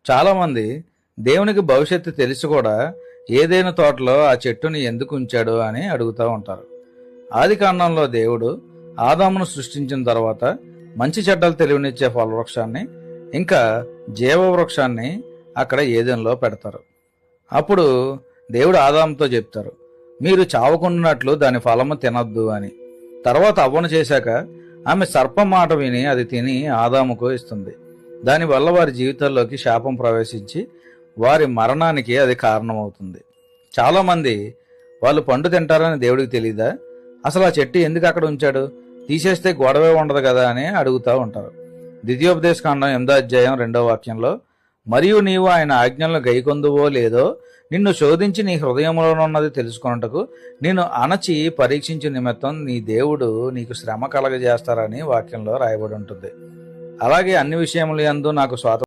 చాలామంది దేవునికి భవిష్యత్తు తెలిసి కూడా ఏదైనా తోటలో ఆ చెట్టుని ఎందుకు ఉంచాడు అని అడుగుతూ ఉంటారు. ఆదికాండంలో దేవుడు ఆదామును సృష్టించిన తర్వాత మంచి చెడ్డలు తెలివినిచ్చే ఫలవృక్షాన్ని ఇంకా జీవవృక్షాన్ని అక్కడ ఏదెన్లో పెడతారు. అప్పుడు దేవుడు ఆదాముతో చెప్తారు, మీరు చావకుండానట్లు దాని ఫలము తినొద్దు అని. తర్వాత అవ్వను చేశాక ఆమె సర్పం మాట విని అది తిని ఆదాముకు ఇస్తుంది. దానివల్ల వారి జీవితాల్లోకి శాపం ప్రవేశించి వారి మరణానికి అది కారణమవుతుంది. చాలామంది వాళ్ళు పండు తింటారని దేవుడికి తెలీదా, అసలు ఆ చెట్టు ఎందుకు అక్కడ ఉంచాడు, తీసేస్తే గొడవే ఉండదు కదా అని అడుగుతూ ఉంటారు. ద్వితీయోపదేశకాండం 8వ అధ్యాయం 2వ వాక్యంలో, మరియు నీవు ఆయన ఆజ్ఞలను గైకొందువో లేదో నిన్ను శోధించి నీ హృదయంలోనున్నది తెలుసుకొనుటకు నిన్ను అణచి పరీక్షించు నిమిత్తం నీ దేవుడు నీకు శ్రమ కలగజేస్తారని వాక్యంలో రాయబడి ఉంటుంది. అలాగే అన్ని విషయముల యందు నాకు